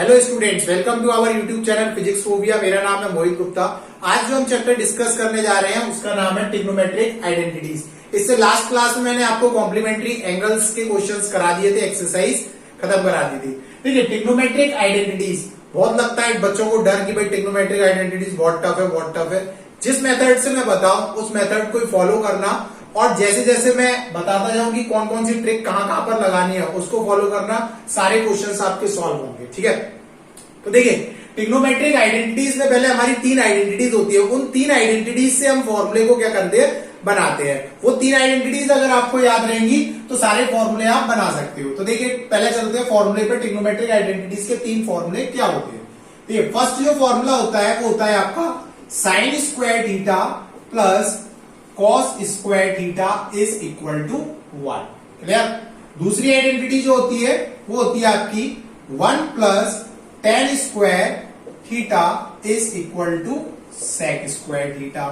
Hello students, welcome to our YouTube channel physics phobia. मेरा नाम है मोहित गुप्ता। आज जो हम चैप्टर डिस्कस करने जा रहे हैं उसका नाम है ट्रिग्नोमेट्रिक आइडेंटिटीज। इससे लास्ट क्लास में मैंने आपको कॉम्प्लीमेंट्री एंगल्स के क्वेश्चंस करा दिए थे, एक्सरसाइज खत्म करा दी थी। ठीक है, ट्रिग्नोमेट्रिक आइडेंटिटीज बहुत लगता है बच्चों को डर कि भाई ट्रिग्नोमेट्रिक आइडेंटिटीज बहुत टफ है। जिस मेथड से मैं बताऊं उस मेथड को फॉलो करना और जैसे जैसे मैं बताता जाऊं कि कौन कौन सी ट्रिक कहां पर लगानी है उसको फॉलो करना, सारे क्वेश्चंस आपके सॉल्व होंगे। ठीक है, तो देखिए ट्रिग्नोमेट्रिक आइडेंटिटीज में पहले हमारी तीन आइडेंटिटीज होती है। उन तीन आइडेंटिटीज से हम फॉर्मूले को क्या करते हैं, बनाते हैं। वो तीन आइडेंटिटीज अगर आपको याद रहेंगी तो सारे फॉर्मूले आप बना सकते हो। तो देखिए पहले चलते हैं फॉर्मूले पे। ट्रिग्नोमेट्रिक आइडेंटिटीज के तीन फॉर्मूले क्या होते हैं। देखिए फर्स्ट जो फॉर्मूला होता है वो होता है आपका sine square theta plus cos square theta is equal to 1। Clear. दूसरी आइडेंटिटी जो होती है वो होती है आपकी 1 plus tan square theta is equal to sec square theta.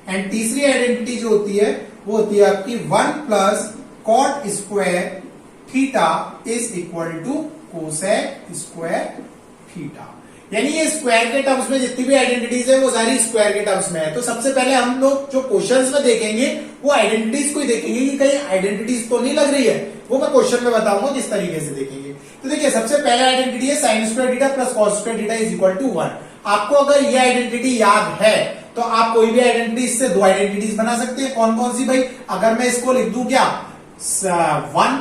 And तीसरी आइडेंटिटी जो होती है वो होती है आपकी 1 plus cot square theta is equal to cosec square theta. यानी ये स्क्वायर के टर्म्स में जितनी भी आइडेंटिटीज है वो सारी स्क्वायर के टर्म्स में है। तो सबसे पहले हम लोग जो क्वेश्चंस में देखेंगे वो आइडेंटिटीज को ही देखेंगे कि कहीं आइडेंटिटीज तो नहीं लग रही है। वो मैं क्वेश्चन में बताऊंगा किस तरीके से देखेंगे। तो देखिए सबसे पहले आइडेंटिटी है sine square theta plus cos square theta is equal to 1। आपको अगर ये आइडेंटिटी याद है तो आप कोई भी आइडेंटिटी इससे दो आइडेंटिटीज बना सकते हैं। कौन कौन सी भाई, अगर मैं इसको लिख दूं क्या 1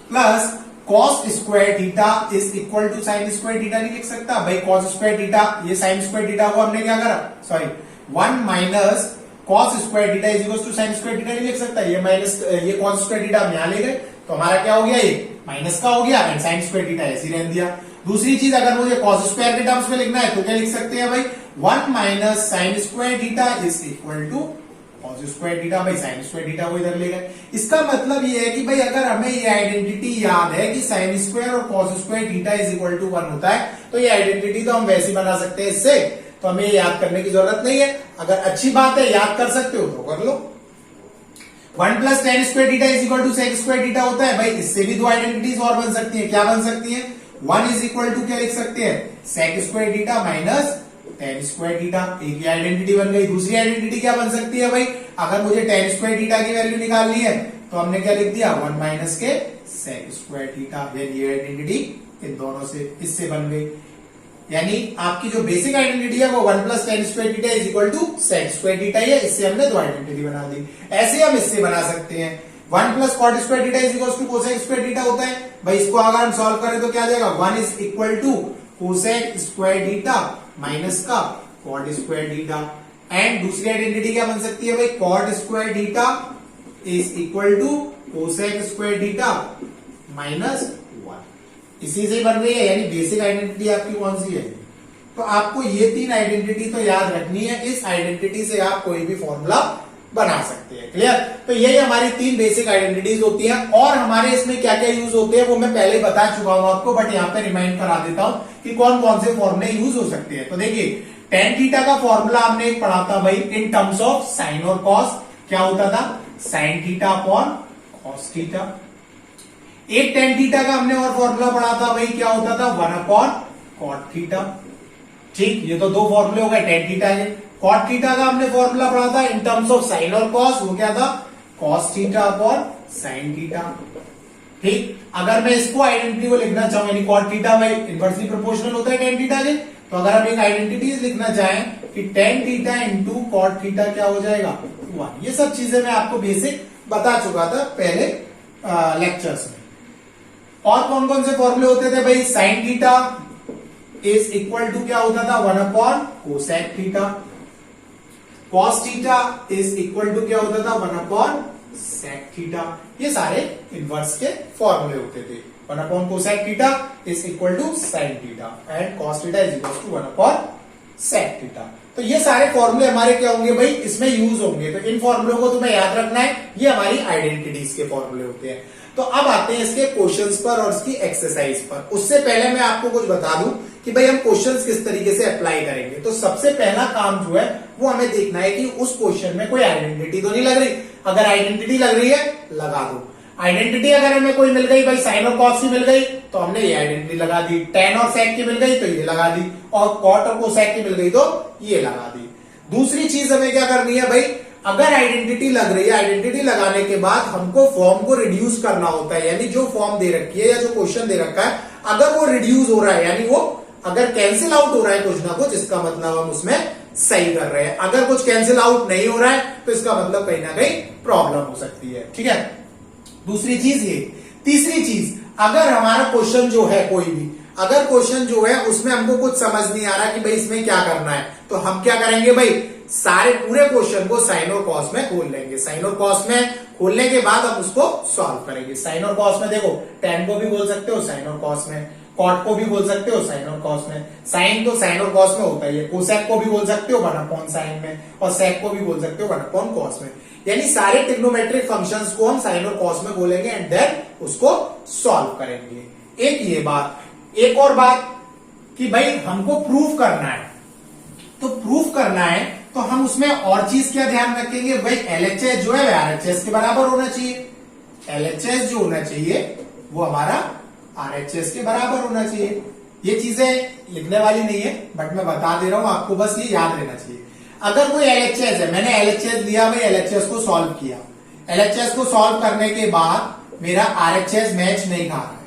plus cos square theta is equal to sine square theta नहीं लिख सकता भाई। कॉस स्क्वायर थीटा, ये साइन स्क्वायर थीटा को हमने क्या करा, sorry 1 minus cos square theta is equal to sine square theta नहीं लिख सकता। ये माइनस ये कॉस स्क्वायर थीटा हम यहां ले गए तो हमारा क्या हो गया, ये माइनस का हो गया एंड साइन स्क्वायर थीटा ऐसे ही रहने दिया। दूसरी चीज अगर मुझे कॉस स्क्वायर के टर्म्स में लिखना है तो क्या लिख सकते हैं भाई, 1 minus sine square theta is equal to cos square theta. भाई साइन स्क्वायर थीटा को इधर ले गए। इसका मतलब ये है कि भाई अगर हमें ये आइडेंटिटी याद है कि साइन स्क्वायर और cos square theta is equal to 1 होता है तो ये आइडेंटिटी तो हम वैसे बना सकते हैं इससे, तो हमें ये याद करने की जरूरत नहीं है। अगर अच्छी बात है याद कर सकते हो तो कर लो। 1 plus tan square theta is equal to sec square theta होता है। भाई इससे भी दो आइडेंटिटीज और बन सकती है। क्या बन सकती है, 1 इज इक्वल टू क्या लिख सकते हैं, sec square theta minus tan square theta. एक ही आइडेंटिटी बन गई। दूसरी आइडेंटिटी क्या बन सकती है भाई, अगर मुझे टेन स्क्वायर थीटा की वैल्यू निकालनी है तो हमने क्या लिख दिया 1 माइनस के सेक स्क्वायर थीटा। ये आइडेंटिटी इन दोनों से इससे बन गई। यानी आपकी जो बेसिक आइडेंटिटी है वो 1 plus tan square theta is equal to sec square theta है। इससे हमने दो आइडेंटिटी बना दी। ऐसे हम इससे बना सकते हैं 1 plus cot square theta is equal to cosec square theta होता है। भाई इसको अगर हम सॉल्व करें तो क्या आ जाएगा, 1 is equal to cosec square theta minus का कॉट स्क्वायर थीटा। एंड दूसरी आइडेंटिटी क्या बन सकती है भाई, cot square theta is equal to cosec square theta minus 1। इसी से बन रही है। यानी बेसिक आइडेंटिटी आपकी कौन सी है। तो आपको ये तीन आइडेंटिटी तो याद रखनी है। इस आइडेंटिटी से आप कोई भी फॉर्मूला बना सकते हैं। क्लियर। तो यही हमारी तीन बेसिक आइडेंटिटीज होती हैं। और हमारे इसमें क्या क्या यूज होते हैं वो मैं पहले बता चुका हूं आपको, बट यहाँ पे रिमाइंड करा देता हूं कि कौन कौन से फॉर्मूले यूज हो सकते हैं। तो देखिए टेन थीटा का फॉर्मूला हमने एक पढ़ा था भाई इन टर्म्स ऑफ साइन और कॉस। क्या होता था, sign theta upon cos theta. एक टेन थीटा का हमने और फॉर्मूला पढ़ा था भाई, क्या होता था 1 अपॉन कॉट थीटा। ठीक, ये तो दो फॉर्मूले हो गए टेन थीटा के। कॉट थीटा का हमने फॉर्मूला पढ़ा था इन टर्म्स ऑफ साइन और कॉस, वो क्या था cos theta upon sine theta. ठीक, अगर मैं इसको आइडेंटिटी को लिखना चाहूं यानी कॉट थीटा भाई इनवर्सली प्रोपोर्शनल होता है टेन थीटा के, तो अगर हम एक आइडेंटिटी लिखना चाहें कि tan theta into cot theta क्या हो जाएगा 1। ये सब चीजें मैं आपको बेसिक बता चुका था पहले लेक्चर्स में। और कौन कौन से फॉर्मूले होते थे भाई, sine theta is equal to क्या होता था 1 upon cosec theta. Cos theta is equal to क्या होता था 1 अपॉन सेक थीटा। ये सारे इनवर्स के फॉर्मूले होते थे। 1 upon cosec theta is equal to sine theta and cos theta is equal to 1 upon sec theta. तो ये सारे फॉर्मूले हमारे क्या होंगे भाई, इसमें यूज होंगे। तो इन फॉर्मूलों को तुम्हें याद रखना है। ये हमारी आइडेंटिटीज के फॉर्मूले होते हैं। तो अब आते हैं इसके क्वेश्चंस पर और इसकी एक्सरसाइज पर। उससे पहले मैं आपको कुछ बता दूं कि भाई हम क्वेश्चंस किस तरीके से अप्लाई करेंगे। तो सबसे पहला काम जो है वो हमें देखना है कि उस क्वेश्चन में कोई आइडेंटिटी तो नहीं लग रही। अगर आइडेंटिटी लग रही है लगा दो, आइडेंटिटी अगर हमें कोई मिल गई भाई साइन और कॉस की मिल गई तो हमने ये आइडेंटिटी लगा दी, टेन और सेक की मिल गई तो ये लगा दी, और कॉट और कोसेक की मिल गई तो ये लगा दी। दूसरी चीज हमें क्या करनी है भाई, अगर आइडेंटिटी लग रही है, आइडेंटिटी लगाने के बाद हमको फॉर्म को रिड्यूस करना होता है, यानी जो फॉर्म दे रखी है या जो क्वेश्चन दे रखा है अगर वो रिड्यूस हो रहा है, यानी वो अगर कैंसिल आउट हो रहा है कुछ ना कुछ, इसका मतलब हम उसमें सही कर रहे हैं। अगर कुछ कैंसिल आउट नहीं हो रहा है तो इसका मतलब कहीं ना कहीं प्रॉब्लम हो सकती है। ठीक है, दूसरी चीज ये। तीसरी चीज, अगर हमारा क्वेश्चन जो है कोई भी, अगर क्वेश्चन जो है उसमें हमको कुछ समझ नहीं आ रहा कि भाई इसमें क्या करना है, तो हम क्या करेंगे भाई, सारे पूरे क्वेश्चन को साइन और कॉस में खोल लेंगे। साइन और कॉस में खोलने के बाद हम उसको सॉल्व करेंगे। साइन और कॉस में देखो, टेन को भी बोल सकते हो साइन और कॉस में, कॉट को भी बोल सकते हो साइन और कॉस में, साइन तो साइन और कॉस में होता ही है, कोसेक को भी बोल सकते हो 1/sin साइन में, और सेक को भी बोल सकते हो 1/cos कॉस में। यानी सारे ट्रिग्नोमेट्रिक फंक्शंस को हम साइन और कॉस में बोलेंगे एंड देन उसको सॉल्व करेंगे। एक ये बात। एक और बात कि भाई हमको प्रूफ करना है, तो प्रूफ करना है तो हम उसमें और चीज क्या ध्यान रखेंगे भाई, एलएचएस जो है आरएचएस के बराबर होना चाहिए। एलएचएस जो होना चाहिए वो हमारा आरएचएस के बराबर होना चाहिए। ये चीजें लिखने वाली नहीं है बट मैं बता दे रहा हूं आपको, बस ये याद रहना चाहिए। अगर कोई एलएचएस है, मैंने एलएचएस लिया भाई, एलएचएस को सॉल्व किया, एलएचएस को सॉल्व करने के बाद मेरा आरएचएस मैच नहीं खा रहा है,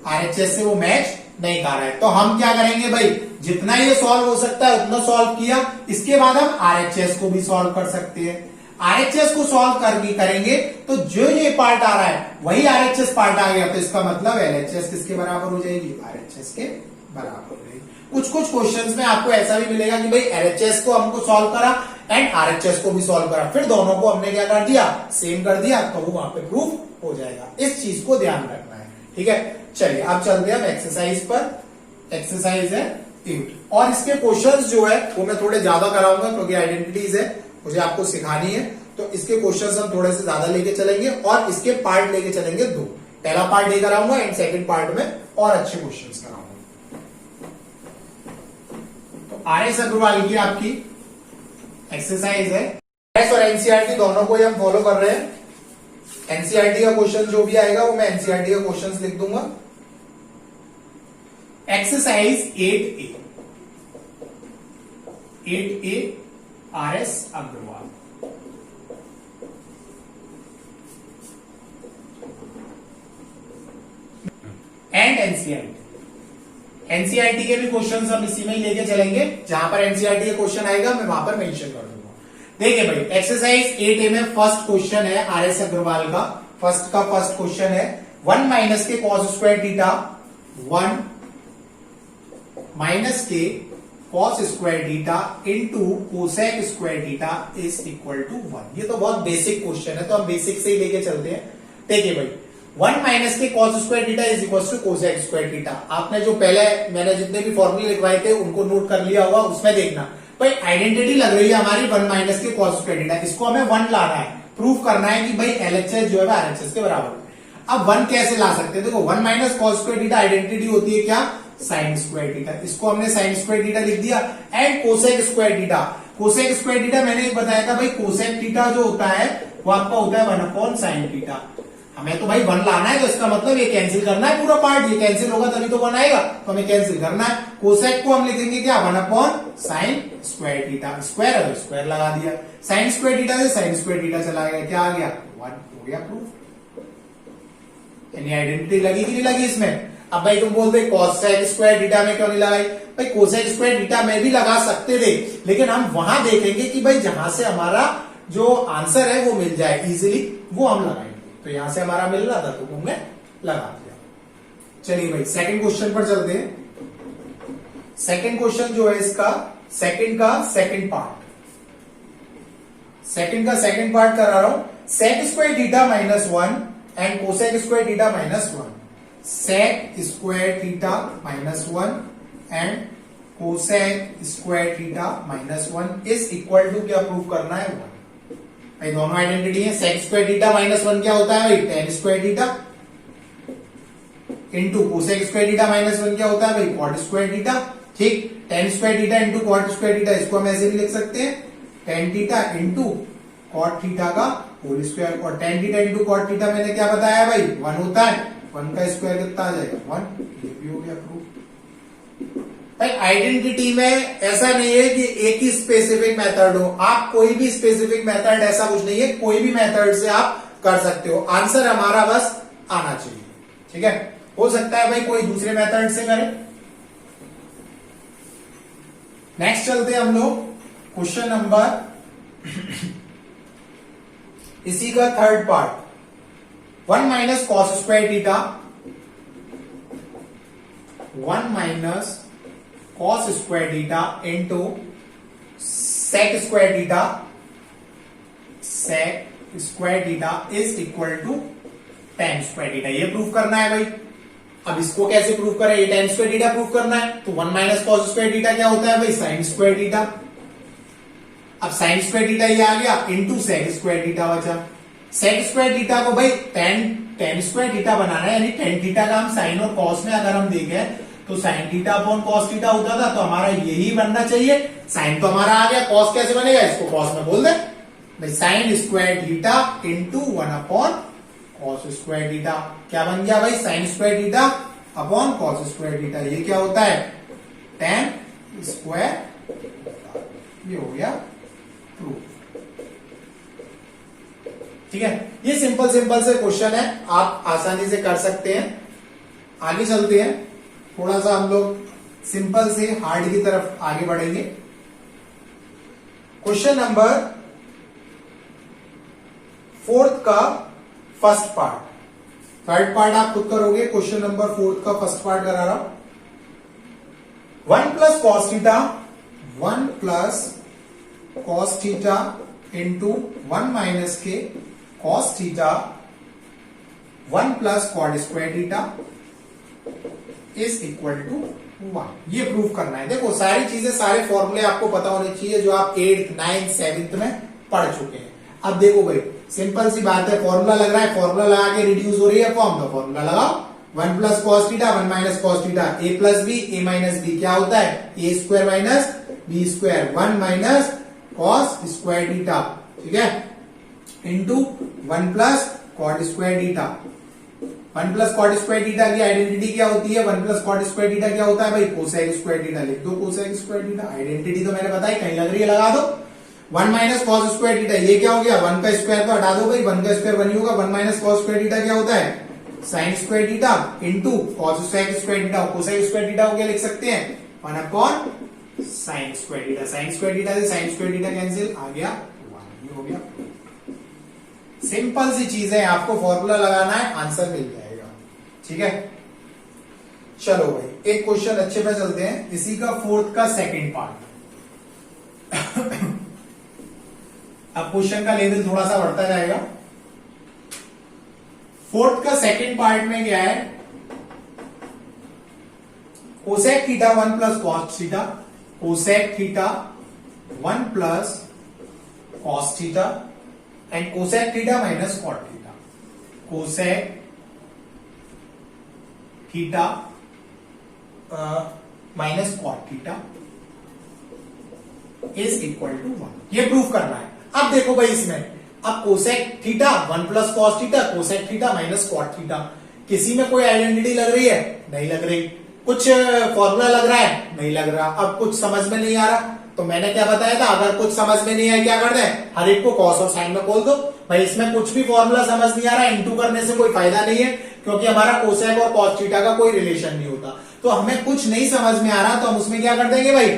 आरएचएस से वो मैच नहीं खा रहा है, तो हम क्या करेंगे भाई, जितना ये सॉल्व हो सकता है उतना सॉल्व किया, इसके बाद हम आरएचएस को भी सॉल्व कर सकते हैं। आरएचएस को सॉल्व करेंगे तो जो ये पार्ट आ रहा है वही आरएचएस पार्ट आ गया, तो इसका मतलब एलएचएस किसके बराबर हो जाएगी, आरएचएस के बराबर हो जाएगी। कुछ कुछ क्वेश्चंस में आपको ऐसा भी मिलेगा कि भाई एलएचएस को हमको सॉल्व करा एंड आरएचएस को भी सॉल्व करा, फिर दोनों को हमने क्या कर दिया, सेम कर दिया, तो वो वहां पे प्रूफ हो जाएगा। इस चीज को ध्यान रखना है। ठीक है, चलिए अब चलते हैं हम एक्सरसाइज पर। एक्सरसाइज है 8 और इसके क्वेश्चंस जो है वो मैं थोड़े ज्यादा कराऊंगा क्योंकि आइडेंटिटीज है, मुझे आपको सिखानी है, तो इसके क्वेश्चंस हम थोड़े से ज्यादा लेके चलेंगे और इसके पार्ट लेके चलेंगे 2। पहला पार्ट लेकर आऊंगा एंड सेकंड पार्ट में और अच्छे क्वेश्चंस कराऊंगा। तो आरएस अग्रवाल की आपकी एक्सरसाइज है, एस और एनसीईआरटी दोनों को ही हम फॉलो कर रहे हैं। एनसीईआरटी का क्वेश्चन जो भी आएगा वो मैं एनसीईआरटी का क्वेश्चन लिख दूंगा। Exercise 8A, 8A RS Agarwal. And NCERT, NCERT के भी क्वेश्चंस हम इसी में ही लेके चलेंगे, जहां पर एनसीईआरटी का क्वेश्चन आएगा मैं वहां पर मेंशन कर दूंगा। देखिए भाई, एक्सरसाइज 8A में फर्स्ट क्वेश्चन है आरएस अग्रवाल का, फर्स्ट क्वेश्चन है 1 माइनस के कॉस स्क्वायर थीटा, 1 माइनस के cos square theta into cosec square theta is equal to 1। ये तो बहुत बेसिक क्वेश्चन है, तो हम बेसिक से ही लेके चलते हैं। देखिए भाई, 1 माइनस के cos square theta is equal to cosec square theta. आपने जो पहले मैंने जितने भी फॉर्मूले लिखवाए थे उनको नोट कर लिया होगा, उसमें देखना भाई आइडेंटिटी लग रही है हमारी 1 माइनस के कॉस स्क्वायर थीटा, इसको हमें 1 लाना है, प्रूफ करना है कि भाई एलएचएस जो है आरएचएस के बराबर है। अब 1 कैसे ला सकते हैं, देखो 1 minus cos square theta identity होती है क्या, साइन स्क्वायर थीटा, इसको हमने साइन स्क्वायर थीटा लिख दिया and cosec square theta. Cosec square theta मैंने एक बताया था भाई, कोसेक थीटा जो होता है वो आपका होता है 1/sin थीटा। हमें तो भाई 1 लाना है, तो इसका मतलब ये कैंसिल करना है पूरा पार्ट, ये कैंसिल होगा तभी तो 1 आएगा, तो हमें कैंसिल करना है। कोसेक को हम लिखेंगे क्या, 1/sin स्क्वायर थीटा, स्क्वायर है तो स्क्वायर लगा दिया, साइन स्क्वायर थीटा से साइन स्क्वायर थीटा चला गया, क्या आ गया 1, हो गया प्रूफ। यानी आइडेंटिटी लगी कि नहीं लगी इसमें। अब भाई तुम बोलते कोसेक स्क्वायर थीटा में क्यों नहीं लगाई, भाई कोसेक स्क्वायर थीटा में भी लगा सकते थे, लेकिन हम वहां देखेंगे कि भाई जहां से हमारा जो आंसर है वो मिल जाए इजीली, वो हम लगाएंगे। तो यहां से हमारा मिल रहा था तो हमने लगा दिया। चलिए भाई सेकंड क्वेश्चन पर चलते हैं। सेकंड क्वेश्चन जो है इसका सेकंड पार्ट करा रहा हूं। Sec square theta -1 and cosec square theta -1, sec square theta -1 and cosec square theta -1 is equal to क्या प्रूव करना है 1। भाई दोनों आइडेंटिटी है, सेक स्क्वायर थीटा -1 क्या होता है भाई, tan square theta into cosec square theta -1 क्या होता है भाई, कॉट स्क्वायर थीटा। ठीक, tan square theta into cot square theta, इसको हम ऐसे भी लिख सकते हैं tan theta into cot theta का होल स्क्वायर, और tan theta into cot theta मैंने क्या बताया भाई 1 होता है, 1 का स्क्वायर कितना आ जाएगा 1, ये भी हो गया प्रूफ। भाई आइडेंटिटी में ऐसा नहीं है कि एक ही स्पेसिफिक मेथड हो, आप कोई भी स्पेसिफिक मेथड ऐसा कुछ नहीं है, कोई भी मेथड से आप कर सकते हो, आंसर हमारा बस आना चाहिए। ठीक है, हो सकता है भाई कोई दूसरे मेथड से करे। नेक्स्ट चलते हैं हम लोग क्वेश्चन नंबर इसी का third part, 1 minus cos square theta, 1 minus cos square theta into sec square theta, sec square theta is equal to tan square theta. ये प्रूफ करना है भाई। अब इसको कैसे प्रूफ करें, ये tan स्क्वायर थीटा प्रूफ करना है, तो 1 माइनस कॉस स्क्वायर थीटा क्या होता है भाई sin स्क्वायर थीटा। अब sin स्क्वायर थीटा ये आ गया इंटू सेक स्क्वायर थीटा बचा। सेक स्क्वायर थीटा को भाई tan स्क्वायर थीटा बनाना है, यानी tan थीटा का हम साइन और कॉस में अगर हम देखें तो sin theta upon cos theta होता था, तो हमारा यही बनना चाहिए। साइन तो हमारा आ गया, कॉस कैसे बनेगा, इसको कॉस में बोल दे भाई, sine square theta into 1 upon cos square theta. क्या बन गया भाई sine square theta upon cos square theta, ये क्या होता है tan स्क्वायर, ये हो गया प्रूफ। ठीक है, ये सिंपल सिंपल से क्वेश्चन है, आप आसानी से कर सकते हैं। आगे चलते हैं, थोड़ा सा हम लोग सिंपल से हार्ड की तरफ आगे बढ़ेंगे। क्वेश्चन नंबर 4 का फर्स्ट पार्ट, थर्ड पार्ट आप खुद करोगे, क्वेश्चन नंबर 4 का फर्स्ट पार्ट करा रहा हूं। 1 plus cos theta, 1 plus cos theta into 1 minus के cos theta, 1 plus cot square theta is equal to 1। ये प्रूफ करना है। देखो सारी चीजें, सारे फॉर्मूले आपको पता होने चाहिए जो आप 8th 9th 7th में पढ़ चुके हैं। अब देखो भाई सिंपल सी बात है, फॉर्मूला लग रहा है, फॉर्मूला लगा के रिड्यूस हो रही है फॉर्म, तो फॉर्मूला लगाओ। 1 plus cos theta, 1 minus cos theta, A plus B, A minus B क्या होता है A square minus B square, 1 minus cos square theta, ठीक है, into 1 plus cot square theta. 1 plus cot square theta की identity क्या होती है, 1 plus cot square theta क्या होता है भाई कोसेक स्क्वायर थीटा। लिख दो कोसेक स्क्वायर थीटा, आइडेंटिटी तो मैंने बताई, कहीं लग रही है लगा दो। 1 माइनस कॉस स्क्वायर थीटा, ये क्या हो गया 1 का स्क्वायर तो हटा दो भाई, 1 का स्क्वायर 1 ही होगा। 1 माइनस कॉस स्क्वायर थीटा क्या होता है sine square theta into cosec square theta, cosec square theta को क्या लिख सकते हैं 1 upon sine square theta. Sign square theta से साइन स्क्वायर थीटा कैंसिल, आ गया 1, ये हो गया। सिंपल सी चीज है, आपको फॉर्मूला लगाना है, आंसर मिल जाएगा। ठीक है, चलो भाई एक क्वेश्चन अच्छे पे चलते हैं, इसी का 4th का सेकंड पार्ट। अब क्वेश्चन का लेवल थोड़ा सा बढ़ता जाएगा। 4th का सेकंड पार्ट में क्या है, cosec theta 1 plus cos theta, cosec theta 1 plus cos theta and cosec theta minus cot theta. Cosec theta minus cot theta is equal to 1, ये प्रूफ करना है। अब देखो भाई इसमें, अब cosec theta 1 plus cos theta, cosec theta minus cot theta, किसी में कोई आइडेंटिटी लग रही है नहीं लग रही, कुछ फॉर्मूला लग रहा है नहीं लग रहा, अब कुछ समझ में नहीं आ रहा, तो मैंने क्या बताया था, अगर कुछ समझ में नहीं आया क्या कर दें, हर एक को कॉस और साइन में खोल दो। भाई इसमें कुछ भी फॉर्मूला समझ नहीं आ रहा, इंटू करने से कोई फायदा नहीं है, क्योंकि हमारा कोसेक और कॉस थीटा का कोई रिलेशन नहीं होता। तो हमें कुछ नहीं समझ में आ रहा, तो हम उसमें क्या कर देंगे भाई,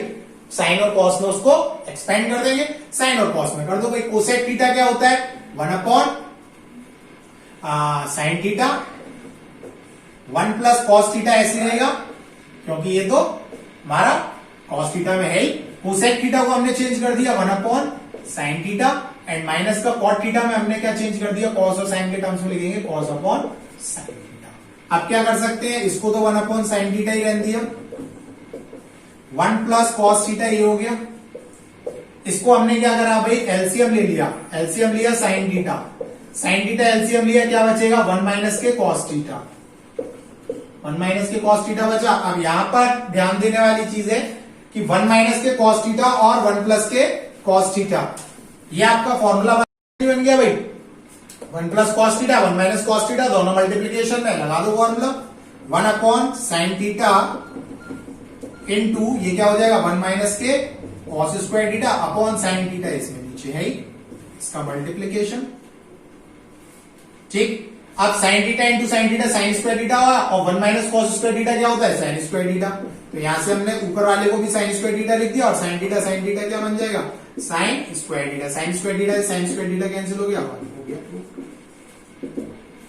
साइन और कॉस में उसको एक्सपेंड कर देंगे, साइन और कॉस में कर दो भाई। कोसेक थीटा क्या होता है 1 upon sine theta, 1 plus cos theta ऐसे रहेगा, क्योंकि ये तो हमारा कॉस थीटा में है ही। कोसेक थीटा को हमने चेंज कर दिया 1 upon sine theta and minus का कॉट थीटा में हमने क्या चेंज कर दिया, कॉस और साइन के टर्म्स में लिखेंगे कॉस अपॉन साइन थीटा। अब क्या कर सकते हैं, इसको तो 1 अपॉन साइन थीटा ही रहने दिया, 1 प्लस कॉस थीटा ये हो गया। इसको हमने क्या करा भाई, एलसीएम ले लिया, एलसीएम लिया sine theta, sine theta LCM लिया, क्या बचेगा 1 माइनस के कॉस थीटा, 1 माइनस के कॉस थीटा बचा। अब यहां पर ध्यान देने वाली चीज है कि 1 माइनस के कॉस थीटा और 1 प्लस के कॉस थीटा, ये आपका फॉर्मूला बन गया भाई। One plus cos theta, one minus cos theta, दोनों मल्टीप्लीकेशन में लगा दो formula, one upon sine theta into ये क्या हो जाएगा, वन माइनस के cos square theta upon sine theta, इसमें नीचे है ही इसका मल्टीप्लीकेशन। ठीक, अब sine theta into sine theta sine square theta हुआ, और one minus cos square theta क्या होता है, साइन स्क्वायर थीटा। तो यहां से हमने ऊपर वाले को भी साइन स्क्वायर थीटा लिख दिया, और साइन थीटा क्या बन जाएगा, sign square theta. Sign square theta sine square theta cancel हो गया, हो गया।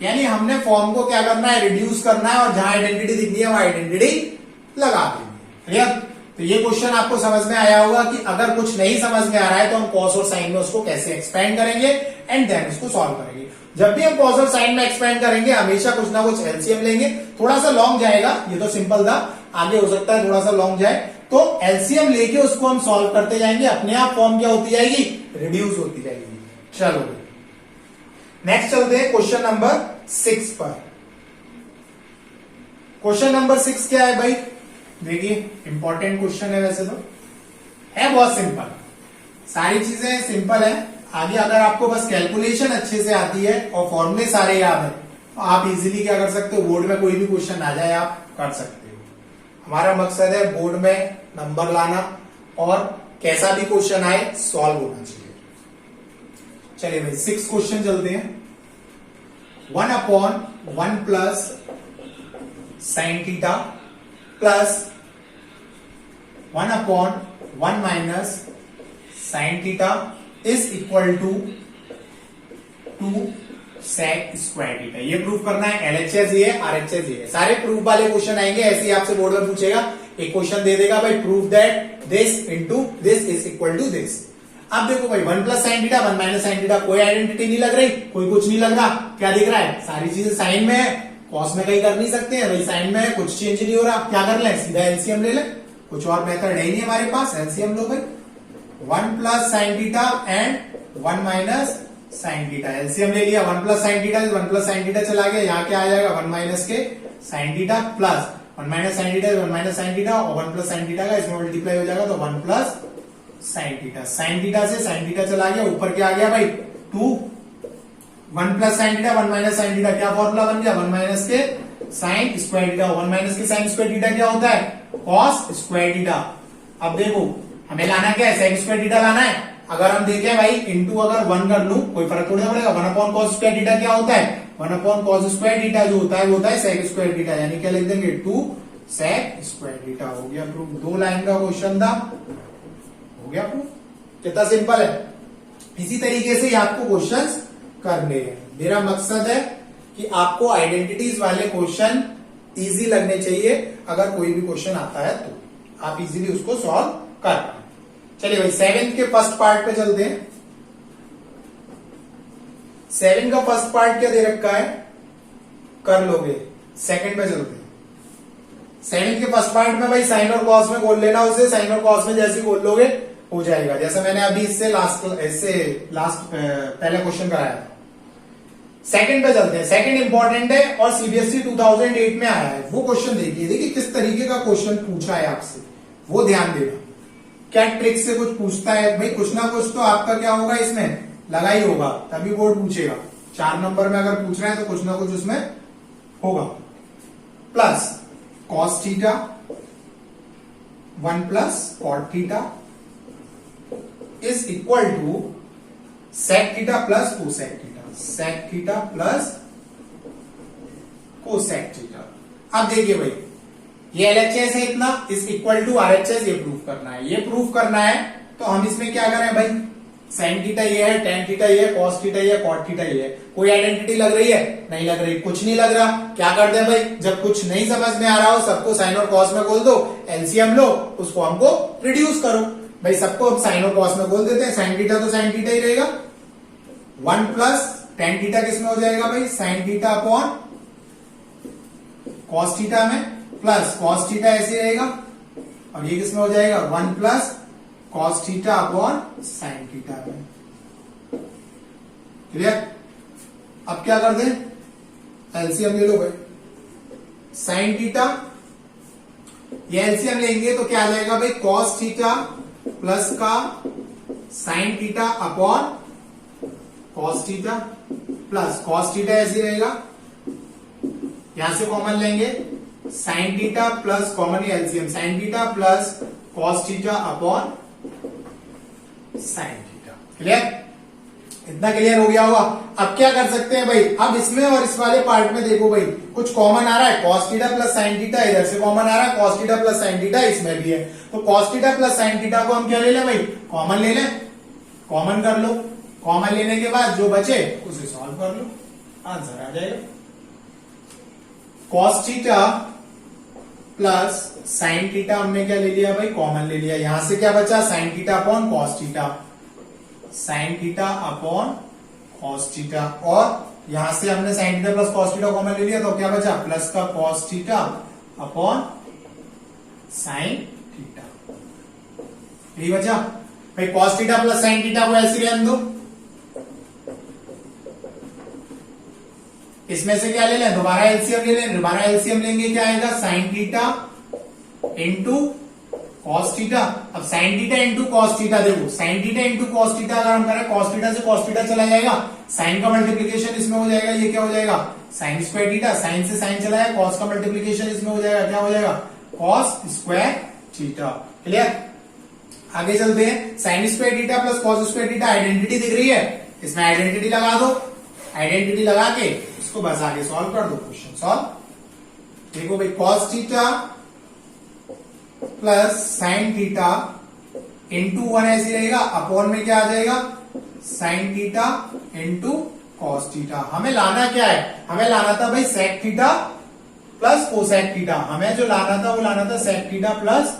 यानी हमने फॉर्म को क्या करना है, रिड्यूस करना है, और जहां आइडेंटिटी दिखनी है वहां आइडेंटिटी लगा देंगे। क्लियर? तो ये क्वेश्चन आपको समझ में आया होगा कि अगर कुछ नहीं समझ में आ रहा है तो हम कॉस और साइन में उसको कैसे एक्सपेंड करेंगे एंड देन उसको सॉल्व करेंगे। जब भी हम कॉस और साइन में एक्सपेंड करेंगे हमेशा कुछ ना कुछ एलसीएम लेंगे, थोड़ा सा लॉन्ग जाएगा, ये तो सिंपल था, आगे हो सकता है थोड़ा सा लॉन्ग जाए, तो एलसीएम लेके उसको हम सॉल्व करते जाएंगे, अपने आप फॉर्म क्या होती जाएगी, रिड्यूस होती जाएगी। चलो नेक्स्ट चलते हैं क्वेश्चन नंबर 6 पर। क्वेश्चन नंबर 6 क्या है भाई, देखिए इंपॉर्टेंट क्वेश्चन है, वैसे तो है बहुत सिंपल, सारी चीजें सिंपल है। आगे अगर आपको बस कैलकुलेशन अच्छे से आती है और फॉर्मूले सारे याद है तो आप इजीली क्या कर सकते हो, बोर्ड में कोई भी क्वेश्चन आ जाए आप कर सकते हो। हमारा मकसद है बोर्ड में नंबर लाना और कैसा भी क्वेश्चन आए सॉल्व होना चाहिए। चलिए भाई 6 क्वेश्चन चलते हैं। 1 upon 1 plus sine theta plus 1 upon 1 minus sine theta is equal to 2 sec square theta. ये प्रूफ करना है, एलएचएस ये है, आरएचएस ये है, सारे प्रूफ वाले क्वेश्चन आएंगे। ऐसे ही आपसे बोर्ड में पूछेगा, एक क्वेश्चन दे देगा भाई proof that this into this is equal to this. अब देखो भाई 1 plus sine theta 1 minus sine theta, कोई आइडेंटिटी नहीं लग रही, कोई कुछ नहीं लग रहा, क्या दिख रहा है, सारी चीजें साइन में है, कॉस में कहीं कर नहीं सकते हैं भाई, साइन में है, कुछ चेंज नहीं हो रहा, क्या कर ले, सीधा एलसीएम ले ले, कुछ और मेथड है ही नहीं हमारे पास, एलसीएम लो भाई। 1 plus sine theta and 1 minus sine theta, LCM ले लिया, 1 plus sine theta 1 plus sine theta चला गया, यहाँ क्या आ जाएगा 1 माइनस के sine theta plus 1 minus sine theta 1 minus sine theta, और 1 प्लस साइन थीटा का इसमें मल्टीप्लाई हो जाएगा तो 1 plus sine theta. Sine theta से साइन थीटा चला गया, ऊपर क्या आ गया भाई 2, 1 plus sine theta 1 minus sine theta, क्या फॉर्मूला बन गया 1 माइनस के साइन स्क्वायर थीटा, 1 माइनस के साइन स्क्वायर थीटा क्या होता है, कॉस स्क्वायर थीटा। अब देखो हमें लाना क्या है, सेक स्क्वायर थीटा लाना है। अगर हम देखें भाई इनटू अगर 1 कर लूं कोई फर्क थोड़ी ना पड़ेगा, 1 अपॉन कॉस स्क्वायर थीटा क्या होता है, 1 अपॉन कॉस स्क्वायर थीटा जो होता है वो होता है सेक स्क्वायर थीटा, यानी क्या लिख देंगे 2 सेक स्क्वायर थीटा। हो गया प्रूफ, 2 लाइन का क्वेश्चन था, हो गया प्रूफ, कितना सिंपल है। इसी तरीके से आपको क्वेश्चंस करने हैं। मेरा मकसद है कि आपको आइडेंटिटीज वाले क्वेश्चन इजी लगने चाहिए, अगर कोई भी क्वेश्चन आता है तो आप इजीली उसको सॉल्व कर पाए। चलिए भाई 7 के फर्स्ट पार्ट पे चलते हैं। 7 का फर्स्ट पार्ट क्या दे रखा है, कर लोगे, सेकंड पे चलते हैं। 7 के फर्स्ट पार्ट में भाई साइन और कॉस में गोल लेना, उसे साइन और कॉस में जैसे गोल लोगे हो जाएगा, जैसे मैंने अभी इससे लास्ट पहले क्वेश्चन कराया था। सेकंड पे चलते हैं। सेकंड इंपॉर्टेंट है और सीबीएसई 2008 में आया है, वो क्वेश्चन देखिए किस तरीके का क्वेश्चन पूछा है आपसे, वो ध्यान देना। क्या ट्रिक से कुछ पूछता है भाई, कुछ ना कुछ तो आपका क्या होगा इसमें लगा ही होगा, तभी बोर्ड पूछेगा। 4 नंबर में अगर पूछ रहे हैं तो कुछ ना कुछ उसमें होगा। Plus cos theta 1 plus cot theta is equal to sec theta plus cosec theta, sec theta plus cosec theta. अब देखिए भाई ये एलएचएस है इतना, इज इक्वल टू आरएचएस, ये प्रूफ करना है। ये प्रूफ करना है तो हम इसमें क्या करें भाई, साइन थीटा ये है, टेन थीटा ये है, कॉस थीटा ये है, कॉट थीटा ये है। कोई आइडेंटिटी लग रही है, नहीं लग रही, कुछ नहीं लग रहा, क्या कर दे भाई, जब कुछ नहीं समझ में आ रहा हो सबको साइन और कॉस में खोल दो, एलसीएम लो, उस फॉर्म को रिड्यूस करो। भाई सबको अब साइन और कॉस में खोल देते हैं, साइन थीटा तो साइन थीटा ही रहेगा, 1 प्लस टेन थीटा किसमें हो जाएगा भाई, sine theta upon cos theta में, प्लस कॉस थीटा ऐसे रहेगा, और ये किसमें हो जाएगा 1 plus cos theta upon sine theta में। क्लियर? अब क्या कर दें, एलसीएम ले लो भाई, साइन थीटा, ये एलसीएम लेंगे तो क्या आ जाएगा भाई, कॉस थीटा प्लस का sign theta upon cos theta plus cos theta ऐसे रहेगा, यहां से कॉमन लेंगे sign theta plus common LCM sign theta plus cos theta upon sine theta. Clear? इतना क्लियर हो गया होगा। अब क्या कर सकते हैं भाई, अब इसमें और इस वाले पार्ट में देखो भाई कुछ कॉमन आ रहा है, cos theta plus sine theta इधर से कॉमन आ रहा है, cos theta plus sine theta इसमें भी है, तो cos theta plus sine theta को हम क्या ले लें भाई, कॉमन ले लें, कॉमन कर लो, कॉमन लेने के बाद जो बचे उसे सॉल्व कर लो, आंसर आ जाएगा। Cos theta plus sine theta हमने क्या ले लिया भाई, कॉमन ले लिया, यहां से क्या बचा sign theta upon cos theta, sine theta upon cos theta, और यहां से हमने sign theta plus cos theta common ले लिया तो क्या बचा प्लस का cos theta upon sine theta, यही बचा भाई। Cos theta plus sine theta को ऐसे रहने दो, इसमें से क्या ले लें, दोबारा एलसीएम ले लें, दोबारा एलसीएम लेंगे क्या आएगा sine theta into cos theta. अब sine theta into cos theta, देखो sine theta into cos theta अगर हम करें कॉस थीटा से कॉस थीटा चला जाएगा, साइन का मल्टीप्लीकेशन इसमें हो जाएगा, ये क्या हो जाएगा साइन स्क्वायर थीटा, साइन से साइन चला जाएगा, कॉस का मल्टीप्लीकेशन इसमें हो जाएगा, क्या हो जाएगा कॉस स्क्वायर थीटा। क्लियर? आगे चलते हैं, sign square theta plus cos square theta identity दिख रही है, इसमें आइडेंटिटी लगा दो, आइडेंटिटी लगा के इसको बस आगे सॉल्व कर दो, क्वेश्चन सॉल्व। देखो भाई cos theta plus sine theta into 1 ऐसे रहेगा, अपॉन में क्या आ जाएगा sine theta into cos theta. हमें लाना क्या है, हमें लाना था भाई sec theta plus cosec theta, हमें जो लाना था वो लाना था sec theta plus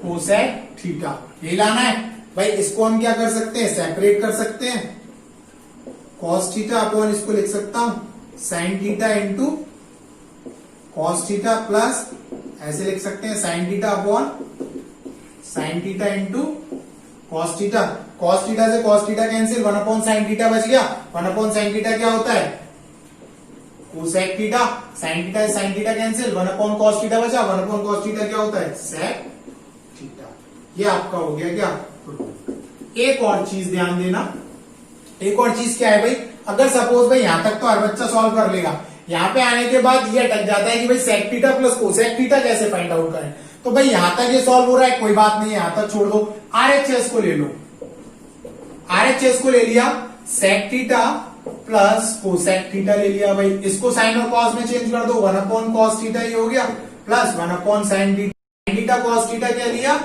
cosec theta, ये लाना है भाई। इसको हम क्या कर सकते हैं, सेपरेट कर सकते हैं, कॉस थीटा अपॉन इसको लिख सकता हूं sine theta into cos theta plus ऐसे लिख सकते हैं sine theta upon sine theta into cos theta. Cos theta से cos theta cancel, 1 upon sine theta बच गया, 1 अपॉन साइन थीटा क्या होता है कोसेक थीटा, साइन थीटा से sine theta cancel, 1 upon cos theta बचा, 1 अपॉन कॉस थीटा क्या होता है सेक थीटा। ये आपका हो गया क्या। एक और चीज ध्यान देना, एक और चीज क्या है भाई, अगर सपोज भाई यहां तक तो हर बच्चा सॉल्व कर लेगा, यहां पे आने के बाद ये अटक जाता है कि भाई sec theta plus cosec theta कैसे फाइंड आउट करें, तो भाई यहां तक ये सॉल्व हो रहा है कोई बात नहीं है, यहां तक छोड़ दो, आरएचएस को ले लो, आरएचएस को ले लिया, sec theta plus cosec theta ले लिया भाई, इसको साइन और कॉस में चेंज कर दो, 1 अपॉन कॉस थीटा ये हो गया plus 1 upon sine theta, cos theta क्या लिया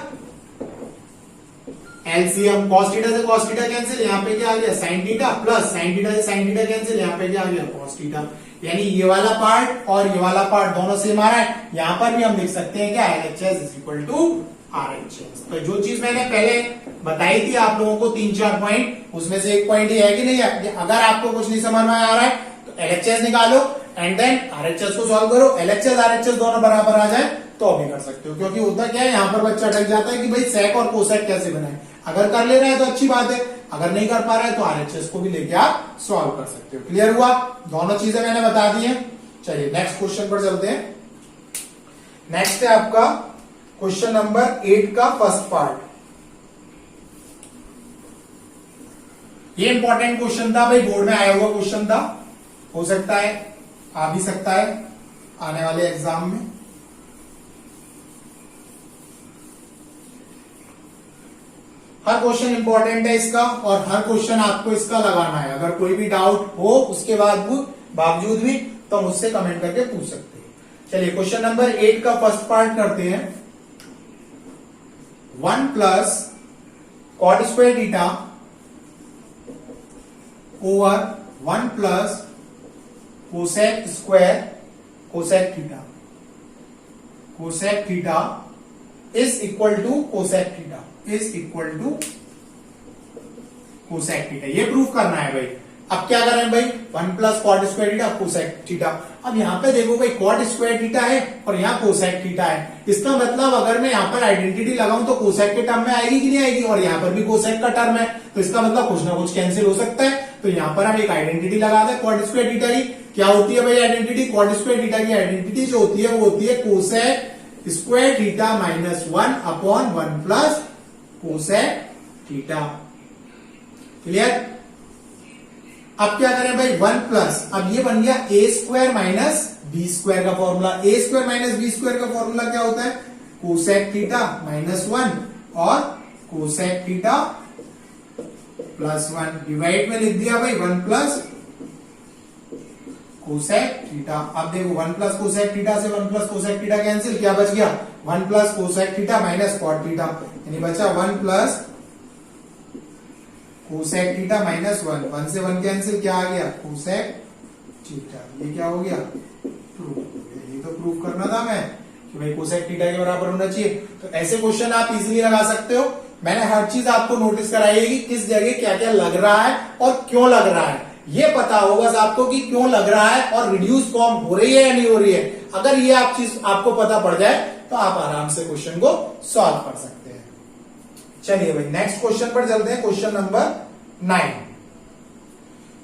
एलसीएम, कॉस थीटा से कॉस थीटा कैंसिल, यहाँ पे क्या आ गया sign theta plus sine theta से साइन थीटा कैंसिल, यहाँ पे क्या आ गया कॉस थीटा। यानी ये वाला पार्ट और ये वाला पार्ट दोनों सेम आ रहा है, यहाँ पर भी हम लिख सकते हैं क्या LHS is equal to RHS. तो जो चीज मैंने पहले बताई थी आप लोगों को 3-4 पॉइंट, उसमें से एक पॉइंट ये है कि नहीं है, अगर आपको कुछ नहीं समझ में आ रहा है तो एलएचएस निकालो एंड देन आरएचएस को सॉल्व करो, एलएचएस आरएचएस दोनों बराबर आ जाए तो भी कर सकते हो, क्योंकि होता क्या है यहाँ पर बच्चा अटक जाता है कि भाई सेक और कोसेक कैसे बनाए, अगर कर ले रहे हैं तो अच्छी बात है, अगर नहीं कर पा रहे हैं तो आरएचएस को भी लेके आप सॉल्व कर सकते हो। क्लियर हुआ, दोनों चीजें मैंने बता दी हैं। चलिए नेक्स्ट क्वेश्चन पर चलते हैं। नेक्स्ट है आपका क्वेश्चन नंबर 8 का फर्स्ट पार्ट। ये इंपॉर्टेंट क्वेश्चन था भाई, बोर्ड में आया हुआ क्वेश्चन था, हो सकता है आ भी सकता है आने वाले एग्जाम में। हर क्वेश्चन इंपॉर्टेंट है इसका और हर क्वेश्चन आपको इसका लगाना है, अगर कोई भी डाउट हो उसके बावजूद भी तो मुझसे कमेंट करके पूछ सकते हैं। चलिए क्वेश्चन नंबर 8 का फर्स्ट पार्ट करते हैं। 1 plus cot square theta over 1 plus cosec square cosec theta, cosec theta is equal to cosec theta, is equal to cosec theta, ये प्रूफ करना है भाई। अब क्या करें भाई, 1 plus cot square theta cosec theta. अब यहाँ पे देखो भाई कॉट स्क्वायर थीटा है और यहाँ कोसेक थीटा है, इसका मतलब अगर मैं यहाँ पर आइडेंटिटी लगाऊं तो कोसेक के टर्म में आएगी कि नहीं आएगी, और यहाँ पर भी कोसेक का टर्म है, तो इसका मतलब कुछ ना कुछ कैंसिल हो सकता है। तो यहाँ पर हम एक आइडेंटिटी लगा दें कॉट स्क्वायर थीटा की। क्या होती है भाई आइडेंटिटी, कॉट स्क्वायर थीटा की आइडेंटिटी जो होती है वो होती है cosec square theta minus 1 upon 1 plus cosec theta. Clear. अब क्या करें भाई, 1 प्लस, अब ये बन गया ए स्क्वायर माइनस बी स्क्वायर का फॉर्मूला। ए स्क्वायर माइनस बी स्क्वायर का फॉर्मूला क्या होता है, कोसेक थीटा माइनस 1 और कोसेक थीटा प्लस 1, डिवाइड में लिख दिया भाई 1 प्लस कोसेक थीटा। अब देखो 1 प्लस कोसेक थीटा से 1 प्लस कोसेक थीटा कैंसिल, क्या बच गया 1 plus cosec theta minus cot theta, यानी बचा 1 प्लस कोसेक थीटा माइनस 1, 1 से 1 कैंसिल, क्या आ गया कोसेक थीटा। ये क्या हो गया, प्रूफ हो गया। ये तो प्रूफ करना था मैं कि भाई कोसेक थीटा के बराबर होना चाहिए। तो ऐसे क्वेश्चन आप इजीली लगा सकते हो। मैंने हर चीज आपको नोटिस कराई है कि किस जगह क्या क्या लग रहा है और क्यों लग रहा है। ये पता होगा आपको कि क्यों लग रहा है और रिड्यूस फॉर्म हो रही है या नहीं हो रही है। अगर ये आप चीज आपको पता पड़ जाए तो आप आराम से क्वेश्चन को सॉल्व कर सकते हैं। चलिए भाई नेक्स्ट क्वेश्चन पर चलते हैं, क्वेश्चन नंबर 9।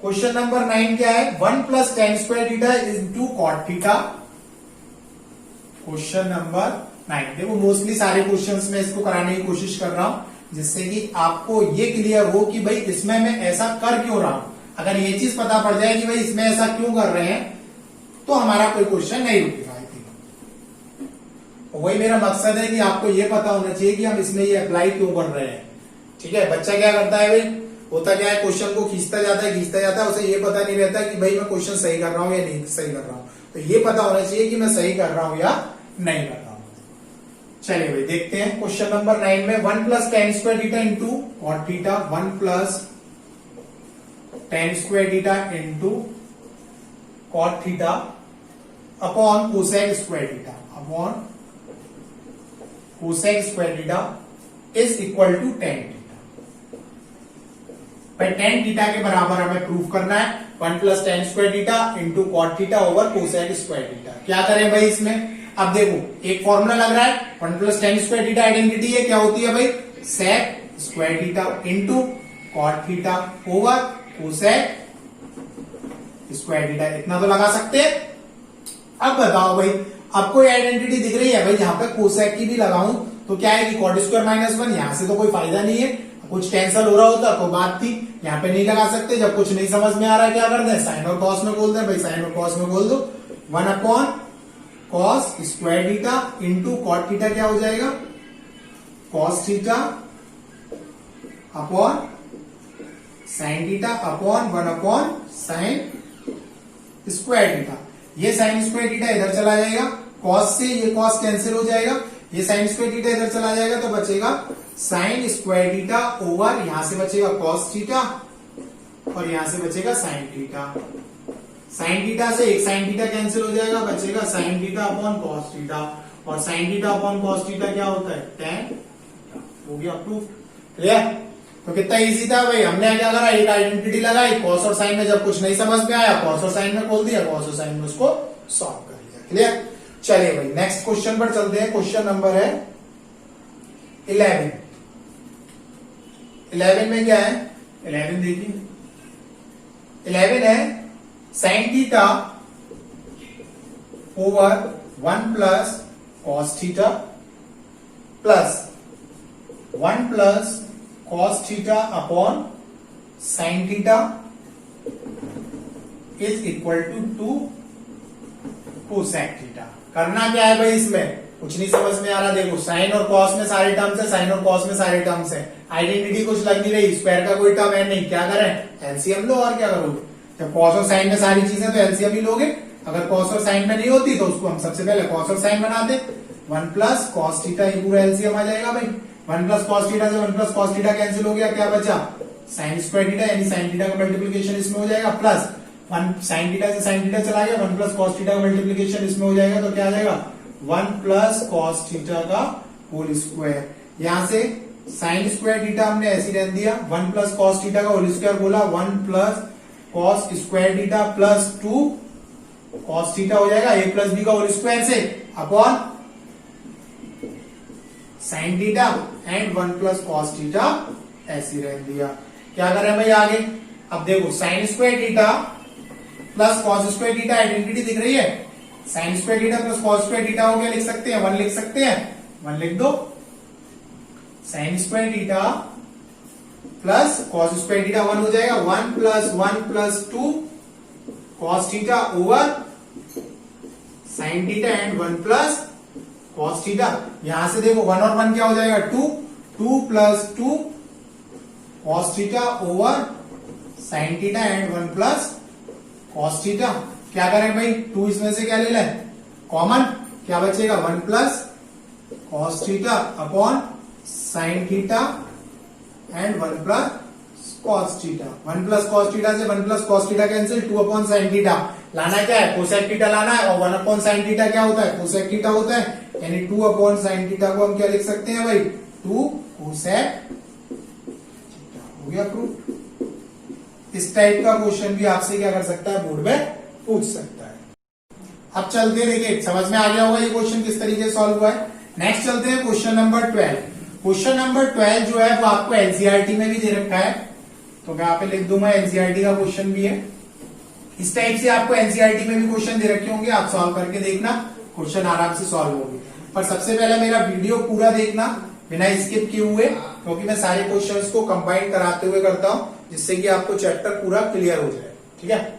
क्वेश्चन नंबर 9 क्या है, 1 plus tan square theta into cot theta. Question number 9, देखो मोस्टली सारे क्वेश्चंस में इसको कराने की कोशिश कर रहा हूं जिससे कि आपको ये क्लियर हो कि भाई इसमें मैं ऐसा कर क्यों रहा हूं। अगर ये चीज पता पड़ जाए कि भाई इसमें ऐसा क्यों कर रहे हैं तो हमारा कोई क्वेश्चन नहीं रुकेगा। आई थिंक वही मेरा मकसद है कि आपको ये पता होना चाहिए कि हम इसमें ये अप्लाई क्यों कर रहे हैं। ठीक है, बच्चा क्या करता है भाई, होता क्या है, क्वेश्चन को खींचता जाता है, उसे ये पता नहीं रहता कि भाई मैं क्वेश्चन सही कर रहा हूं या नहीं सही कर रहा हूं। तो ये पता होना चाहिए कि मैं सही कर रहा हूं या नहीं कर रहा हूं। चलिए भाई देखते हैं क्वेश्चन नंबर 9 में 1 plus tan square theta into cot theta, 1 plus tan square theta into cot theta upon cosec square theta, upon cosec square theta is equal to tan theta. भाई टेन थीटा के बराबर हमें proof करना है 1 plus tan square theta into cot theta over cosec square theta. क्या करें भाई इसमें, अब देखो एक फॉर्मूला लग रहा है 1 plus tan square theta identity है, क्या होती है भाई, sec square theta into cot theta over cosec square theta. इतना तो लगा सकते हैं। अब बताओ भाई, आपको आइडेंटिटी दिख रही है भाई, जहां पे कोसेक की भी लगाऊं तो क्या है कि कॉट स्क्वायर माइनस 1, यहां से तो कोई फायदा नहीं है, कुछ कैंसिल हो रहा होता तो बात थी, यहाँ पे नहीं लगा सकते। जब कुछ नहीं समझ में आ रहा है क्या कर दें, साइन और कॉस में बोल दें भाई, साइन और कॉस में बोल दो 1 upon cos square theta into cot theta, क्या हो जाएगा cos theta upon sine theta upon 1 upon sine square theta. ये साइन स्क्वायर थीटा इधर चला जाएगा, कॉस से ये कॉस कैंसिल हो जाएगा, ये साइन स्क्वायर थीटा इधर चला जाएगा तो बचेगा साइन स्क्वायर थीटा ओवर, यहां से बचेगा कॉस थीटा और यहां से बचेगा साइन थीटा। साइन थीटा से एक साइन थीटा कैंसिल हो जाएगा, बचेगा sine theta upon cos theta, और sine theta upon cos theta क्या होता है, टेन। हो गया प्रूफ, क्लियर। तो कितना इजी था भाई, हमने क्या करा, एक आइडेंटिटी लगाई, कॉस और साइन में जब कुछ नहीं समझ में आया कॉस और साइन में खोल दिया, कॉस और साइन में उसको सॉल्व कर लिया, क्लियर। चलिए भाई नेक्स्ट क्वेश्चन पर चलते हैं, क्वेश्चन नंबर है 11। 11 में क्या है, 11 देखिए, 11 है sine theta over 1 plus cos theta plus 1 plus cos theta upon sine theta is equal to 2 cosec theta. करना क्या है भाई, इसमें कुछ नहीं समझ में आ रहा। देखो साइन और कॉस में सारे टर्म्स है, साइन और कॉस में सारे टर्म्स है, आइडेंटिटी कुछ लग नहीं रही, स्क्वायर का कोई टर्म है नहीं, क्या करें एलसीएम लो और क्या करोगे। जब कॉस और साइन में सारी चीजें तो एलसीएम ही लोगे, अगर कॉस और साइन में नहीं होती तो उसको हम सबसे पहले कॉस और साइन बनाते, 1 प्लस कॉस थीटा, ये पूरा एलसीएम आ जाएगा भाई। 1 प्लस कॉस थीटा से 1 प्लस कॉस थीटा कैंसिल हो गया, क्या बचा साइन स्क्वायर थीटा, यानी साइन थीटा का मल्टीप्लीकेशन इसमें हो जाएगा, प्लस 1 साइन थीटा से साइन थीटा चला गया, 1 प्लस कॉस थीटा का मल्टीप्लीकेशन इसमें हो जाएगा, तो क्या आ जाएगा 1 प्लस कॉस थीटा का होल स्क्वायर। यहां से साइन स्क्वायर थीटा हमने ऐसे रहने दिया, 1 प्लस कॉस थीटा का होल स्क्वायर बोला, 1 plus cos square theta plus 2 cos theta हो जाएगा, a प्लस बी का होल स्क्वायर से upon sine theta and 1 plus cos theta ऐसे रहने दिया। क्या करें भाई आगे, अब देखो sign square theta plus cos square theta identity दिख रही है, sine square theta plus cos square theta हो, क्या लिख सकते हैं 1 लिख सकते हैं, 1 लिख दो। Sign square theta plus cos square theta 1 हो जाएगा, 1 + 1 + 2 cos theta over sine theta and 1 + cos theta. यहां से देखो 1 और 1 क्या हो जाएगा 2, 2 + 2 cos theta over sine theta and 1 + cos theta. क्या करें भाई 2 इसमें से क्या ले लें कॉमन, क्या बचेगा 1 + cos theta upon sine theta and 1 + cos theta. 1 + cos theta से 1 + cos theta cancel, 2 upon sine theta लाना क्या है कोसेक थीटा लाना है, और 1 अपॉन साइन थीटा क्या होता है कोसेक थीटा होता है, यानी 2 अपॉन साइन थीटा को हम क्या लिख सकते हैं भाई 2 कोसेक थीटा। हो गया प्रूफ। इस टाइप का क्वेश्चन भी आपसे क्या कर सकता है बोर्ड में पूछ सकता है। अब चलते हैं, देखिए समझ में आ गया होगा ये क्वेश्चन किस तरीके से सॉल्व हुआ है। नेक्स्ट चलते हैं क्वेश्चन नंबर 12। क्वेश्चन नंबर 12 जो है वो आपको एनसीईआरटी में भी दे रखा है, तो मैं यहाँ पे लिख दूंगा एनसीईआरटी का क्वेश्चन भी है। इस टाइप से आपको एनसीईआरटी में भी क्वेश्चन दे रखे होंगे, आप सॉल्व करके देखना, क्वेश्चन आराम से सॉल्व होंगे। पर सबसे पहले मेरा वीडियो पूरा देखना बिना स्किप किए हुए, क्योंकि मैं सारे क्वेश्चंस को कंबाइन कराते हुए करता हूं, जिससे कि आपको चैप्टर पूरा क्लियर हो जाए। ठीक है,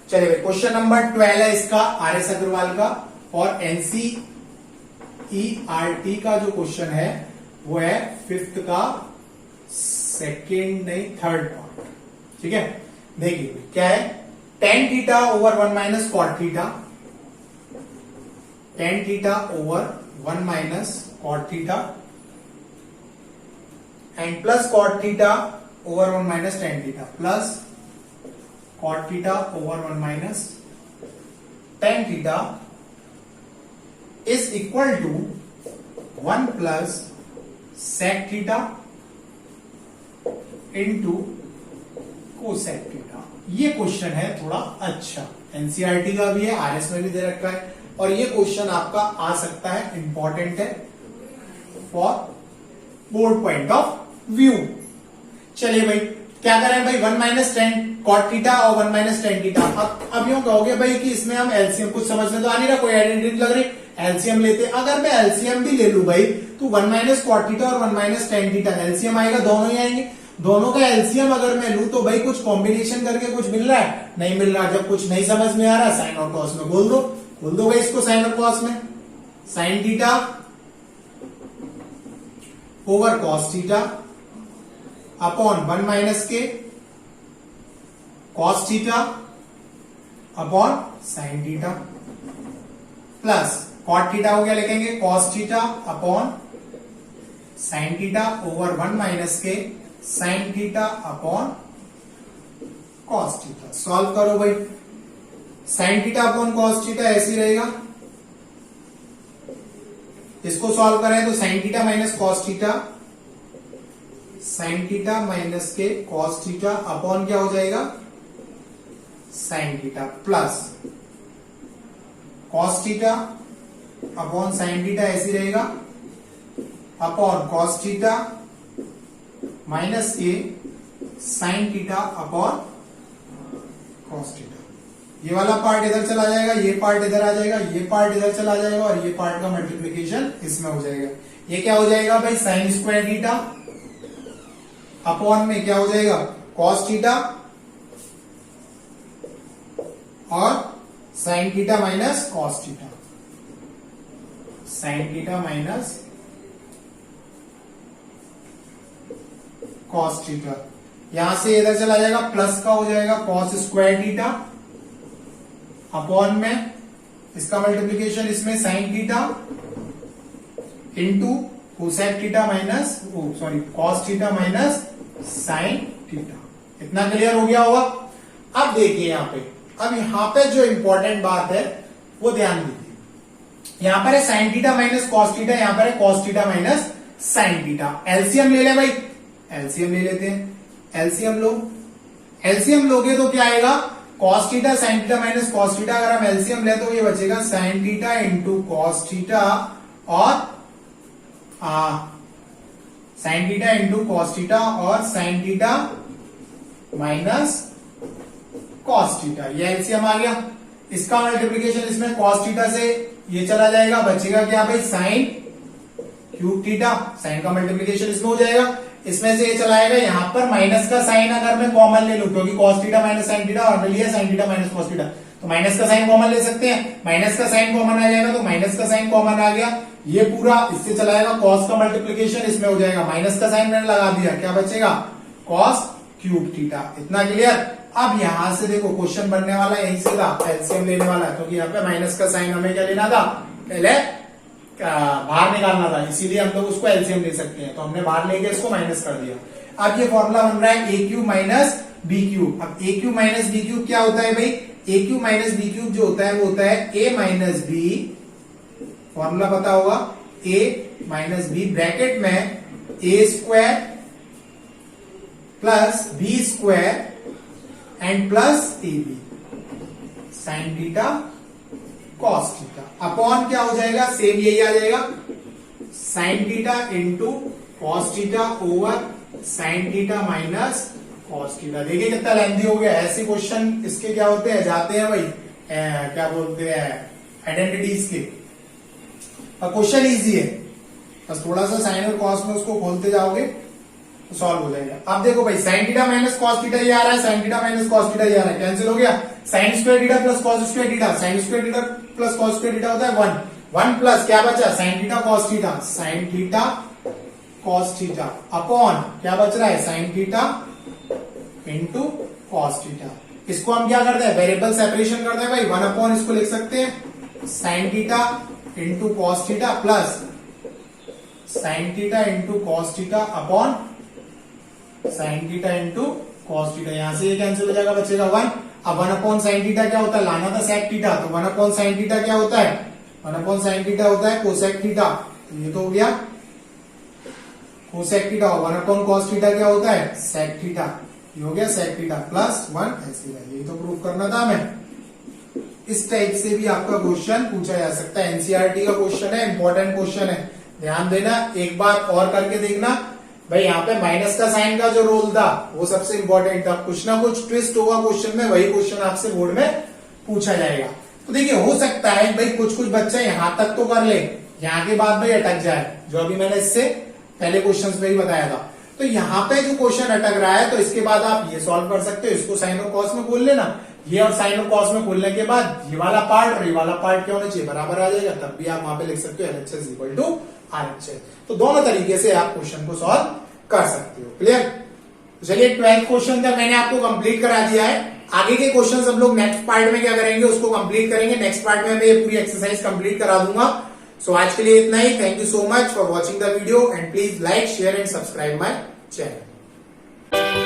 चलिए भाई क्वेश्चन नंबर 12 है इसका आर.एस. अग्रवाल का, और एनसीईआरटी का जो क्वेश्चन है वो है 5th का थर्ड पार्ट। ठीक है, देखिए क्या है tan theta over 1 - cot theta, tan theta over 1 - cot theta and plus cot theta over 1 - tan theta, plus cot theta over 1 - tan theta is equal to 1 + sec theta into cosec theta। ये question है थोड़ा अच्छा, NCERT का भी है, RS में भी दे रखा है, और ये क्वेश्चन आपका आ सकता है, इंपॉर्टेंट है for board point of view. चलिए भाई क्या करें भाई 1 - tan cot थीटा और 1 - tan थीटा। अब यूं कहोगे भाई कि इसमें हम एलसीएम कुछ समझ में तो आ नहीं रहा, कोई आइडेंटिटी लग रही, एलसीएम लेते। अगर मैं एलसीएम भी ले लूं भाई तो 1 - cot थीटा और 1 - tan थीटा एलसीएम आएगा, दोनों ही आएंगे। दोनों का एलसीएम अगर मैं लूं तो भाई कुछ कॉम्बिनेशन करके कुछ मिल रहा है, नहीं मिल रहा। जब कुछ नहीं समझ में आ रहा साइन और कॉस में बोल दो भाई इसको साइन और कॉस में, sine theta over cos theta upon 1 - के cos theta upon sine theta, plus cot theta हो गया लिखेंगे cos theta upon sine theta over 1 - के sine theta upon cos theta. Solve करो भाई, sine theta upon cos theta ऐसे ही रहेगा, इसको सॉल्व करें तो sine theta minus cos theta, sine theta minus के कॉस थीटा अपॉन क्या हो जाएगा sine theta, plus cos theta upon sine theta ऐसे रहेगा, अपॉन कॉस थीटा माइनस के sine theta upon cos theta. ये वाला पार्ट इधर चला जाएगा, ये पार्ट इधर आ जाएगा, ये पार्ट इधर चला जाएगा, और ये पार्ट का मल्टीप्लीकेशन इसमें हो जाएगा। ये क्या हो जाएगा भाई साइन स्क्वायर थीटा अपॉन में क्या हो जाएगा कॉस थीटा और sine theta minus cos theta, sine theta minus cos theta. यहां से इधर चला जाएगा, प्लस का हो जाएगा कॉस स्क्वायर थीटा अपॉन में इसका मल्टीप्लीकेशन इसमें sign theta into cosec theta minus cos theta minus sine theta. इतना क्लियर हो गया होगा। अब देखिए यहां पे जो इंपॉर्टेंट बात है वो ध्यान दीजिए। यहां पर है sine theta minus cos theta, यहां पर है cos theta minus sine theta. LCM ले ले भाई, एलसीएम ले लेते हैं, एलसीएम लो। एलसीएम लोगे तो क्या आएगा cos theta sine theta minus cos theta. अगर हम एलसीएम ले तो ये बचेगा sine theta into cos theta और sine theta into cos theta और sine theta minus cos theta. ये एलसीएम आ गया। इसका मल्टीप्लीकेशन इसमें कॉस थीटा से ये चला जाएगा, बचेगा क्या भाई साइन क्यूब थीटा। साइन का मल्टीप्लीकेशन इसमें हो जाएगा। इसमें से ये चलाएगा, यहाँ पर माइनस का साइन अगर मैं कॉमन ले लूं, क्योंकि cos theta minus sine theta और लिया sign theta minus cos theta, तो माइनस का साइन कॉमन ले सकते हैं, माइनस का साइन कॉमन आ जाएगा, तो माइनस का साइन कॉमन आ गया, ये पूरा इससे चलाएगा, कॉस का मल्टीप्लीकेशन इसमें हो जाएगा, माइनस का साइन मैंने लगा दिया, क्या बचेगा कॉस क्यूब थीटा। इतना क्लियर। अब यहां से देखो क्वेश्चन बनने वाला यहीं से था, एलसीएम लेने वाला है, क्योंकि यहाँ पे माइनस का साइन हमें क्या लेना था, पहले बाहर निकालना था, इसीलिए हम लोग उसको एलसीएम ले सकते हैं, तो हमने बाहर लेके इसको माइनस कर दिया। अब ये फॉर्मूला बन रहा है ए क्यूब माइनस बी क्यूब। अब ए क्यूब माइनस बी क्यूब क्या होता है भाई, ए क्यूब माइनस बी क्यूब जो होता है वो होता है ए माइनस बी, फॉर्मूला पता होगा, ए माइनस बी ब्रैकेट में A square plus B square and plus A B sine theta cos theta upon क्या हो जाएगा, सेम यही आ जाएगा, sine theta into cos theta over sine theta minus cos theta. देखिए कितना लेंथी हो गया। ऐसे क्वेश्चन इसके क्या होते हैं, जाते हैं भाई क्या बोलते हैं आइडेंटिटीज के। अब क्वेश्चन इजी है, बस थोड़ा सा साइन और कॉस में उसको खोलते जाओगे तो सॉल्व हो जाएगा। अब देखो भाई sine theta minus cos theta ये आ रहा है, sine theta minus cos theta ये आ रहा है, कैंसिल हो गया, sign square theta plus cos square theta, sign square theta plus cos square theta होता है 1, 1 प्लस क्या बचा sign theta cos theta, sine theta cos theta upon क्या बच रहा है sine theta into cos theta. इसको हम क्या करते हैं, वेरिएबल सेपरेशन करते हैं भाई, 1 अपॉन इसको लिख सकते हैं sine theta into cos theta plus sine theta into cos theta upon sine theta into cos theta. यहां से ये कैंसिल हो जाएगा, बचेगा 1। अब 1 अपॉन साइन थीटा क्या होता है, लाना था सेक थीटा, तो 1 अपॉन साइन थीटा क्या होता है, 1 अपॉन साइन थीटा होता है कोसेक थीटा, तो ये तो हो गया cosec theta. 1 upon cos theta क्या होता है सेक थीटा, ये हो गया सेक थीटा प्लस 1 ऐसे, यही तो प्रूव करना था हमें। इस टाइप से भी आपका क्वेश्चन पूछा जा सकता है, एनसीईआरटी का क्वेश्चन है, इंपॉर्टेंट क्वेश्चन है, ध्यान देना। एक बार और करके देखना भाई, यहाँ पे माइनस का साइन का जो रोल था वो सबसे इंपॉर्टेंट था, कुछ ना कुछ ट्विस्ट होगा क्वेश्चन में, वही क्वेश्चन आपसे बोर्ड में पूछा जाएगा। तो देखिए हो सकता है भाई कुछ कुछ बच्चे यहां तक तो कर ले, यहाँ के बाद भाई अटक जाए, जो अभी मैंने इससे पहले क्वेश्चन में ही बताया था। तो यहाँ पे जो क्वेश्चन अटक रहा है, तो इसके बाद आप ये सॉल्व कर सकते हो, इसको साइन और कॉस में खोल लेना, ये और साइन और कॉस में खोलने के बाद ये वाला पार्ट और ये वाला पार्ट क्या होना चाहिए, बराबर आ जाएगा, तब भी आप वहां पे लिख सकते हो LHS इक्वल टू RHS। तो दोनों तरीके से आप क्वेश्चन को सॉल्व कर सकते हो। क्लियर। चलिए 12th क्वेश्चन का मैंने आपको कंप्लीट करा दिया है। आगे के क्वेश्चन हम लोग नेक्स्ट पार्ट में क्या करेंगे, उसको कंप्लीट करेंगे। नेक्स्ट पार्ट में मैं ये पूरी एक्सरसाइज कंप्लीट करा दूंगा। सो आज के लिए इतना ही। Thank you so much for watching the video and please like share and subscribe my channel.